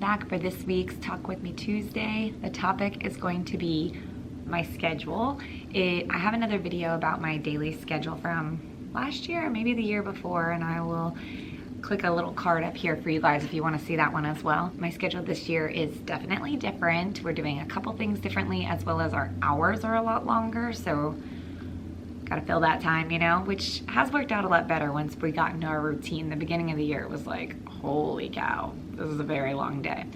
back for this week's Talk With Me Tuesday. The topic is going to be my schedule. I have another video about my daily schedule from last year or maybe the year before, and I will click a little card up here for you guys if you want to see that one as well. My schedule this year is definitely different. We're doing a couple things differently, as well as our hours are a lot longer, so gotta fill that time, you know, which has worked out a lot better once we got into our routine. The beginning of the year, it was like, holy cow, this is a very long day.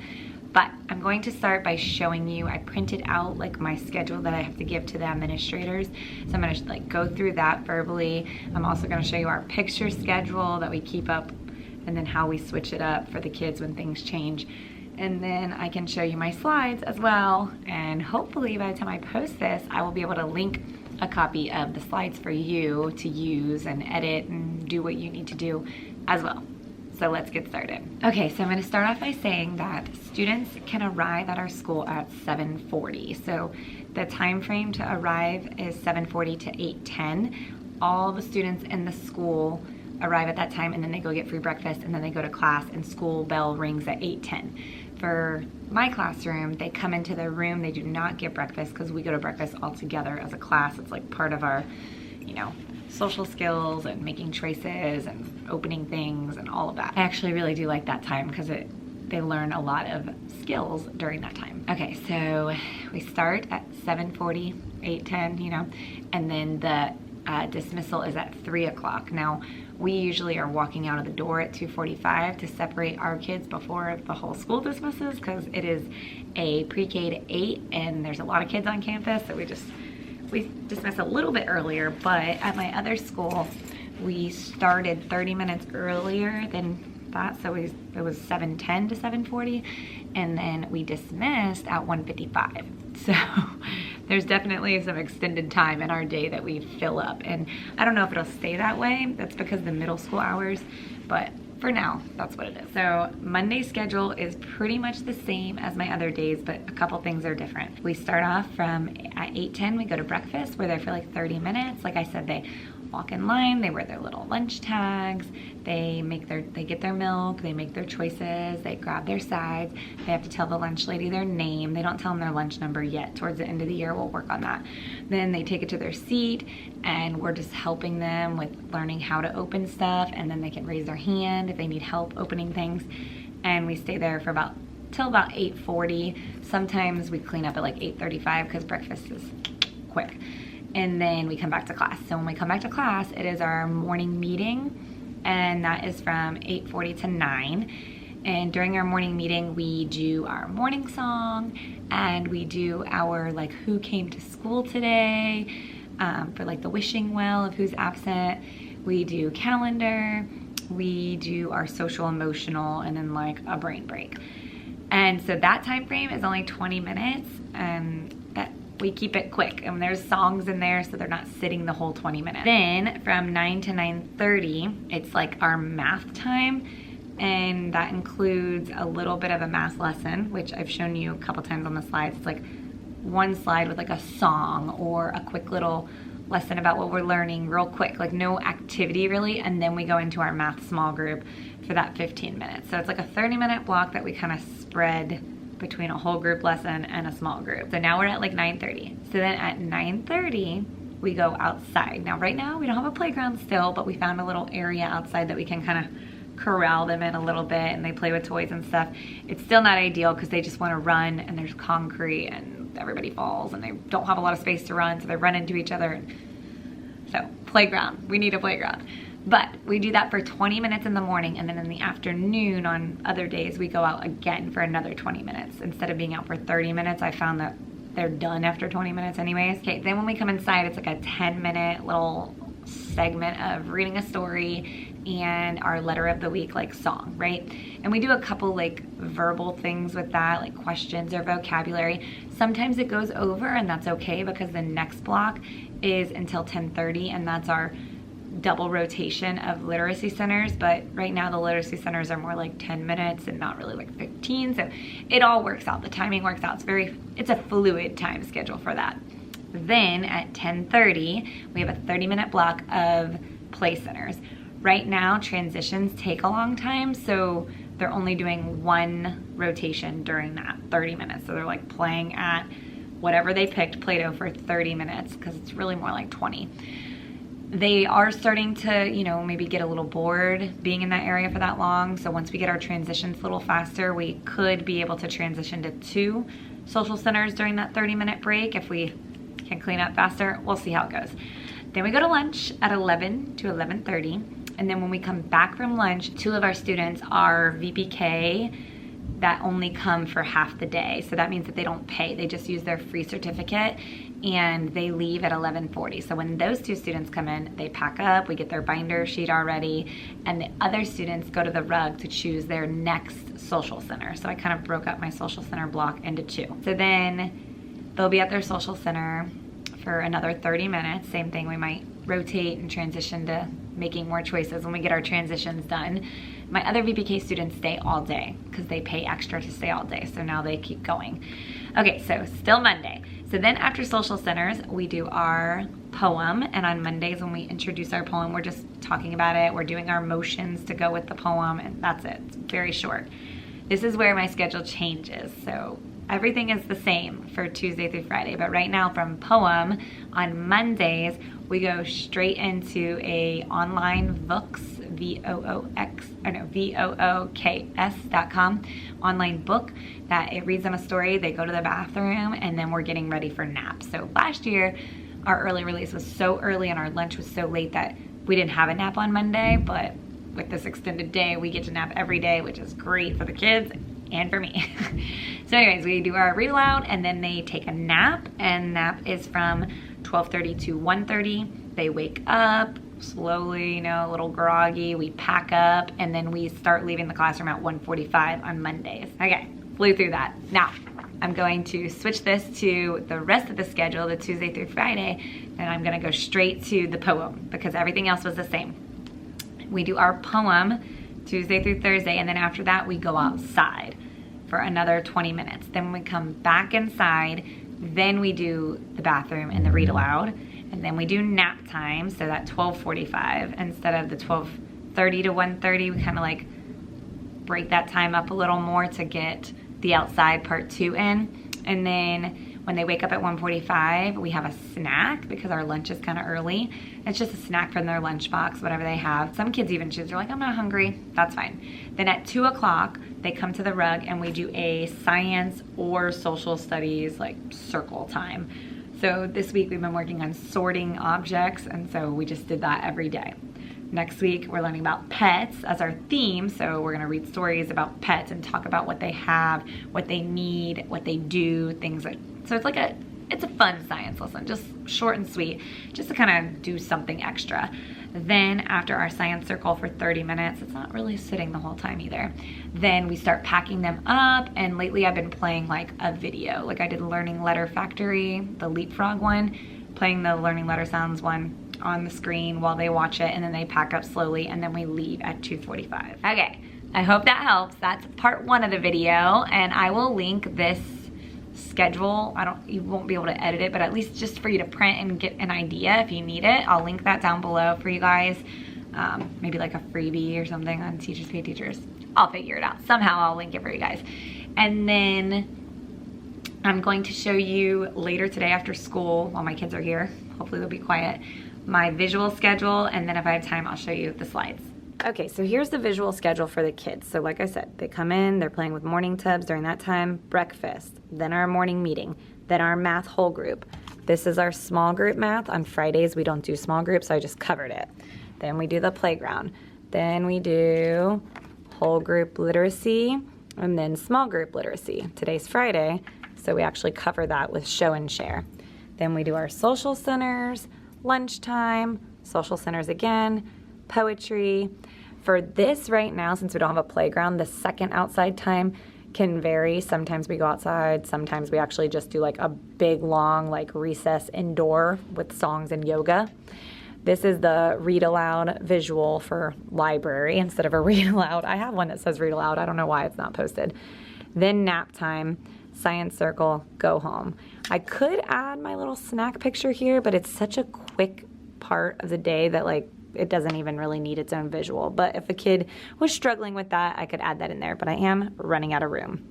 But I'm going to start by showing you, I printed out like my schedule that I have to give to the administrators. So I'm gonna like go through that verbally. I'm also gonna show you our picture schedule that we keep up, and then how we switch it up for the kids when things change. And then I can show you my slides as well. And hopefully by the time I post this, I will be able to link a copy of the slides for you to use and edit and do what you need to do as well. So let's get started. Okay, so I'm gonna start off by saying that students can arrive at our school at 7:40. So the time frame to arrive is 7:40 to 8:10. All the students in the school arrive at that time, and then they go get free breakfast, and then they go to class, and school bell rings at 8:10. For my classroom, they come into their room, they do not get breakfast because we go to breakfast all together as a class. It's like part of our, you know, social skills and making choices and opening things and all of that. I actually really do like that time because they learn a lot of skills during that time. Okay, so we start at 7:40, 8:10, you know, and then the dismissal is at 3 o'clock. Now, we usually are walking out of the door at 2:45 to separate our kids before the whole school dismisses, because it is a pre-K to 8 and there's a lot of kids on campus, so we dismiss a little bit earlier. But at my other school, we started 30 minutes earlier than that, so it was 7:10 to 7:40, and then we dismissed at 1:55. So there's definitely some extended time in our day that we fill up, and I don't know if it'll stay that way. That's because of the middle school hours, but for now, that's what it is. So Monday's schedule is pretty much the same as my other days, but a couple things are different. We start off from at 8:10, we go to breakfast. We're there for like 30 minutes. Like I said, they walk in line, they wear their little lunch tags, they get their milk, they make their choices, they grab their sides, they have to tell the lunch lady their name. They don't tell them their lunch number yet. Towards the end of the year, we'll work on that. Then they take it to their seat, and we're just helping them with learning how to open stuff, and then they can raise their hand if they need help opening things. And we stay there for till about 8:40. Sometimes we clean up at like 8:35 because breakfast is quick. And then we come back to class. So when we come back to class, it is our morning meeting, and that is from 8:40 to 9. And during our morning meeting, we do our morning song, and we do our like who came to school today, for like the wishing well of who's absent. We do calendar, we do our social emotional, and then like a brain break. And so that time frame is only 20 minutes, and we keep it quick, and there's songs in there so they're not sitting the whole 20 minutes. Then from 9 to 9:30, it's like our math time, and that includes a little bit of a math lesson, which I've shown you a couple times on the slides. It's like one slide with like a song or a quick little lesson about what we're learning real quick, like no activity really, and then we go into our math small group for that 15 minutes. So it's like a 30-minute block that we kind of spread between a whole group lesson and a small group. So now we're at like 9:30. So then at 9:30, we go outside. Now right now we don't have a playground still, but we found a little area outside that we can kind of corral them in a little bit, and they play with toys and stuff. It's still not ideal because they just want to run, and there's concrete and everybody falls, and they don't have a lot of space to run, so they run into each other. So playground, we need a playground. But we do that for 20 minutes in the morning, and then in the afternoon on other days, we go out again for another 20 minutes. Instead of being out for 30 minutes, I found that they're done after 20 minutes anyways. Okay, then when we come inside, it's like a 10-minute little segment of reading a story and our letter of the week like song, right? And we do a couple like verbal things with that, like questions or vocabulary. Sometimes it goes over, and that's okay because the next block is until 10:30, and that's our double rotation of literacy centers. But right now the literacy centers are more like 10 minutes and not really like 15, so it all works out. The timing works out. It's a fluid time schedule for that. Then at 10:30 we have a 30-minute block of play centers. Right now transitions take a long time, so they're only doing one rotation during that 30 minutes. So they're like playing at whatever they picked, Play-Doh, for 30 minutes, because it's really more like 20. They are starting to, you know, maybe get a little bored being in that area for that long. So once we get our transitions a little faster, we could be able to transition to 2 social centers during that 30-minute break if we can clean up faster. We'll see how it goes. Then we go to lunch at 11 to 11:30. And then when we come back from lunch, 2 of our students are VPK that only come for half the day. So that means that they don't pay. They just use their free certificate and they leave at 11:40. So when those 2 students come in, they pack up, we get their binder sheet already, and the other students go to the rug to choose their next social center. So I kind of broke up my social center block into 2. So then they'll be at their social center for another 30 minutes. Same thing, we might rotate and transition to making more choices when we get our transitions done. My other VPK students stay all day because they pay extra to stay all day. So now they keep going. Okay, so still Monday. So then after social centers, we do our poem. And on Mondays when we introduce our poem, we're just talking about it. We're doing our motions to go with the poem, and that's it. It's very short. This is where my schedule changes. So everything is the same for Tuesday through Friday. But right now from poem, on Mondays, we go straight into a online Vooks, VOOKS.com online book that it reads them a story. They go to the bathroom, and then we're getting ready for naps. So last year, our early release was so early and our lunch was so late that we didn't have a nap on Monday, but with this extended day, we get to nap every day, which is great for the kids and for me. So anyways, we do our read aloud, and then they take a nap, and nap is from 12:30 to 1:30. They wake up slowly, you know, a little groggy. We pack up, and then we start leaving the classroom at 1:45 on Mondays. Okay, flew through that. Now, I'm going to switch this to the rest of the schedule, the Tuesday through Friday, and I'm gonna go straight to the poem because everything else was the same. We do our poem Tuesday through Thursday, and then after that, we go outside for another 20 minutes. Then when we come back inside, then we do the bathroom and the read aloud, and then we do nap time, so that 12:45 instead of the 12:30 to 1:30, we kind of like break that time up a little more to get the outside part 2 in. And then when they wake up at 1:45, we have a snack because our lunch is kind of early. It's just a snack from their lunchbox, whatever they have. Some kids even choose, they're like, I'm not hungry, that's fine. Then at 2 o'clock, they come to the rug and we do a science or social studies like circle time. So this week we've been working on sorting objects, and so we just did that every day. Next week we're learning about pets as our theme, so we're gonna read stories about pets and talk about what they have, what they need, what they do, things like, so it's like it's a fun science lesson, just short and sweet, just to kind of do something extra. Then after our science circle for 30 minutes, it's not really sitting the whole time either, then we start packing them up, and lately I've been playing like a video, like I did Learning Letter Factory, the Leapfrog one, playing the Learning Letter Sounds one on the screen while they watch it, and then they pack up slowly, and then we leave at 2:45. Okay, I hope that helps. That's part 1 of the video, and I will link this schedule. You won't be able to edit it, but at least just for you to print and get an idea if you need it. I'll link that down below for you guys. Maybe like a freebie or something on Teachers Pay Teachers. I'll figure it out. Somehow I'll link it for you guys. And then I'm going to show you later today after school while my kids are here. Hopefully they'll be quiet. My visual schedule, and then if I have time, I'll show you the slides. Okay, so here's the visual schedule for the kids. So like I said, they come in, they're playing with morning tubs during that time, breakfast, then our morning meeting, then our math whole group. This is our small group math. On Fridays, we don't do small groups, so I just covered it. Then we do the playground. Then we do whole group literacy, and then small group literacy. Today's Friday, so we actually cover that with show and share. Then we do our social centers, lunchtime, social centers again, poetry. For this right now, since we don't have a playground, the second outside time can vary. Sometimes we go outside, sometimes we actually just do like a big long like recess indoor with songs and yoga. This is the read aloud visual for library instead of a read aloud. I have one that says read aloud. I don't know why it's not posted. Then nap time, science circle, go home. I could add my little snack picture here, but it's such a quick part of the day that like it doesn't even really need its own visual. But if a kid was struggling with that, I could add that in there. But I am running out of room.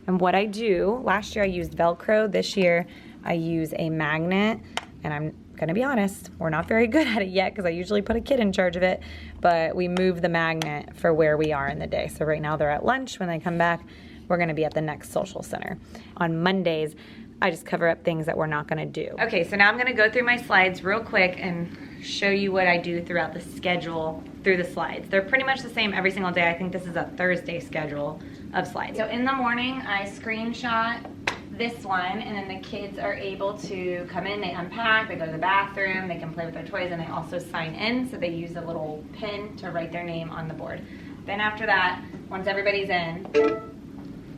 And what I do, last year I used Velcro. This year I use a magnet. And I'm gonna be honest, we're not very good at it yet because I usually put a kid in charge of it. But we move the magnet for where we are in the day. So right now they're at lunch. When they come back, we're gonna be at the next social center. On Mondays, I just cover up things that we're not gonna do. Okay, so now I'm gonna go through my slides real quick and show you what I do throughout the schedule through the slides. They're pretty much the same every single day. I think this is a Thursday schedule of slides. So in the morning, I screenshot this one, and then the kids are able to come in, they unpack, they go to the bathroom, they can play with their toys, and they also sign in, so they use a little pin to write their name on the board. Then after that, once everybody's in,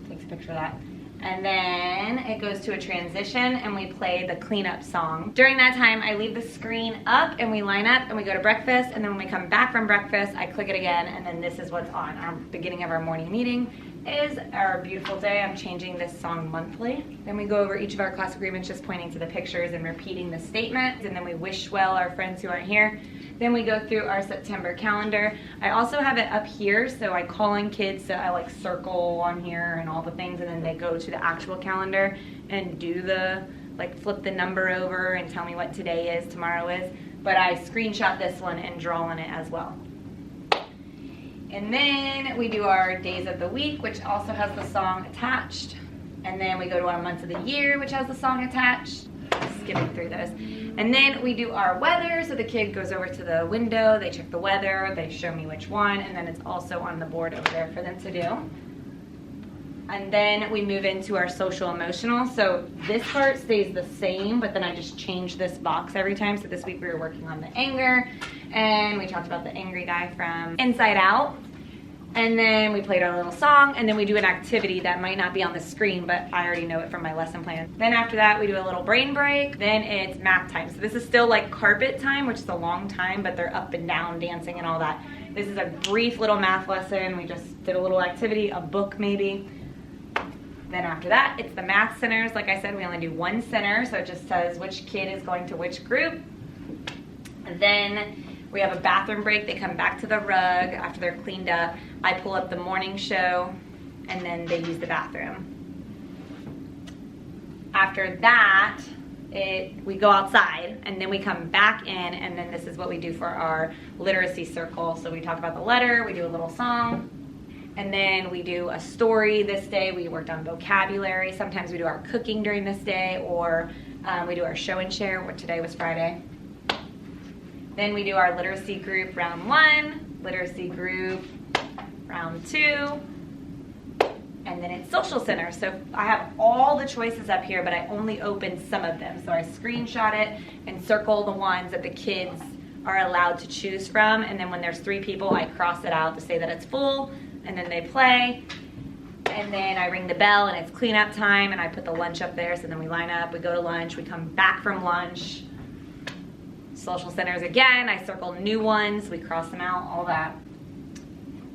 takes a picture of that, and then it goes to a transition and we play the cleanup song. During that time, I leave the screen up and we line up and we go to breakfast, and then when we come back from breakfast, I click it again, and then this is what's on. Our beginning of our morning meeting is Our Beautiful Day. I'm changing this song monthly. Then we go over each of our class agreements, just pointing to the pictures and repeating the statement, and then we wish well our friends who aren't here. Then we go through our September calendar. I also have it up here, so I call in kids, so I like circle on here and all the things, and then they go to the actual calendar and do the, like flip the number over and tell me what today is, tomorrow is. But I screenshot this one and draw on it as well. And then we do our days of the week, which also has the song attached. And then we go to our months of the year, which has the song attached. Skipping through those. And then we do our weather, so the kid goes over to the window, they check the weather, they show me which one, and then it's also on the board over there for them to do. And then we move into our social emotional. So this part stays the same, but then I just change this box every time. So this week we were working on the anger, and we talked about the angry guy from Inside Out. And then we played our little song, and then we do an activity that might not be on the screen, but I already know it from my lesson plan. Then after that, we do a little brain break. Then it's math time. So this is still like carpet time, which is a long time, but they're up and down dancing and all that. This is a brief little math lesson. We just did a little activity, a book maybe. Then after that, it's the math centers. Like I said, we only do one center, so it just says which kid is going to which group. And then we have a bathroom break. They come back to the rug after they're cleaned up. I pull up the morning show, and then they use the bathroom. After that, we go outside, and then we come back in, and then this is what we do for our literacy circle. So we talk about the letter, we do a little song, and then we do a story. This day we worked on vocabulary. Sometimes we do our cooking during this day, or we do our show and share, which today was Friday. Then we do our literacy group round 1, literacy group round 2, and then it's social center. So I have all the choices up here, but I only opened some of them. So I screenshot it and circle the ones that the kids are allowed to choose from, and then when there's 3 people, I cross it out to say that it's full, and then they play. And then I ring the bell and it's cleanup time, and I put the lunch up there, so then we line up, we go to lunch, we come back from lunch. Social centers again, I circle new ones, we cross them out, all that.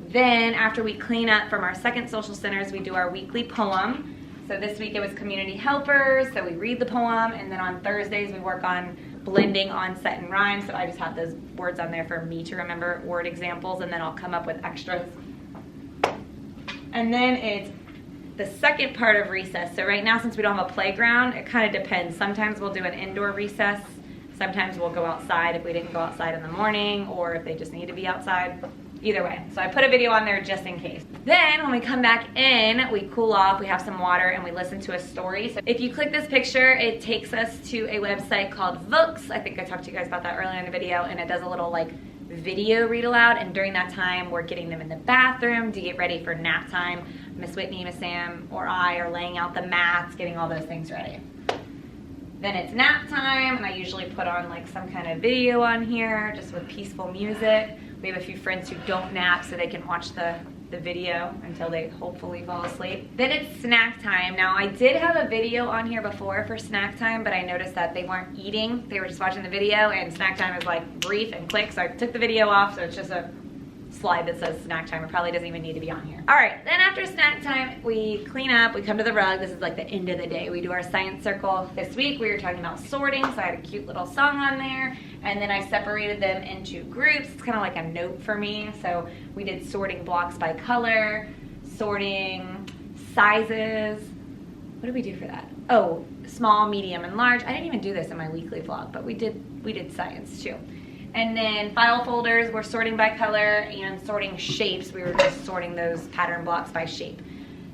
Then after we clean up from our second social centers, we do our weekly poem. So this week it was community helpers, so we read the poem, and then on Thursdays we work on blending onset and rhyme, so I just have those words on there for me to remember word examples, and then I'll come up with extras. And then it's the second part of recess. So right now, since we don't have a playground, it kind of depends. Sometimes we'll do an indoor recess. Sometimes we'll go outside if we didn't go outside in the morning, or if they just need to be outside. Either way. So I put a video on there just in case. Then when we come back in, we cool off, we have some water, and we listen to a story. So if you click this picture, it takes us to a website called Books. I think I talked to you guys about that earlier in the video, and it does a little like video read aloud, and during that time we're getting them in the bathroom to get ready for nap time. Miss Whitney, Miss Sam, or I are laying out the mats, getting all those things ready. Then it's nap time, and I usually put on like some kind of video on here just with peaceful music. We have a few friends who don't nap, so they can watch the video until they hopefully fall asleep. Then it's snack time. Now I did have a video on here before for snack time, but I noticed that they weren't eating. They were just watching the video, and snack time is like brief and quick, so I took the video off, so it's just a slide that says snack time. It probably doesn't even need to be on here. All right, then after snack time, we clean up, we come to the rug. This is like the end of the day. We do our science circle. This week we were talking about sorting, so I had a cute little song on there. And then I separated them into groups. It's kind of like a note for me. So we did sorting blocks by color, sorting sizes. What did we do for that? Oh, small, medium, and large. I didn't even do this in my weekly vlog, but we did science too. And then file folders, we're sorting by color, and sorting shapes. We were just sorting those pattern blocks by shape.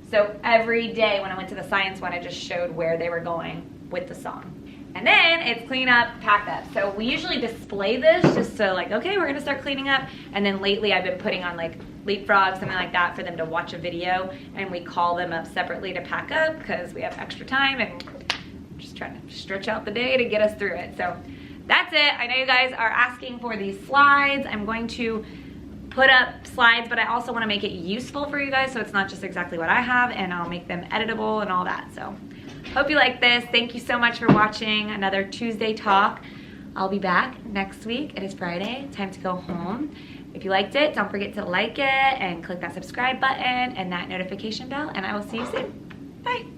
So every day when I went to the science one, I just showed where they were going with the song. And then it's clean up, pack up. So we usually display this just so like, okay, we're gonna start cleaning up. And then lately I've been putting on like Leapfrog, something like that, for them to watch a video, and we call them up separately to pack up because we have extra time and just trying to stretch out the day to get us through it. So that's it. I know you guys are asking for these slides. I'm going to put up slides, but I also want to make it useful for you guys so it's not just exactly what I have, and I'll make them editable and all that. So hope you like this. Thank you so much for watching another Tuesday talk. I'll be back next week. It is Friday, time to go home. If you liked it, don't forget to like it and click that subscribe button and that notification bell, and I will see you soon. Bye.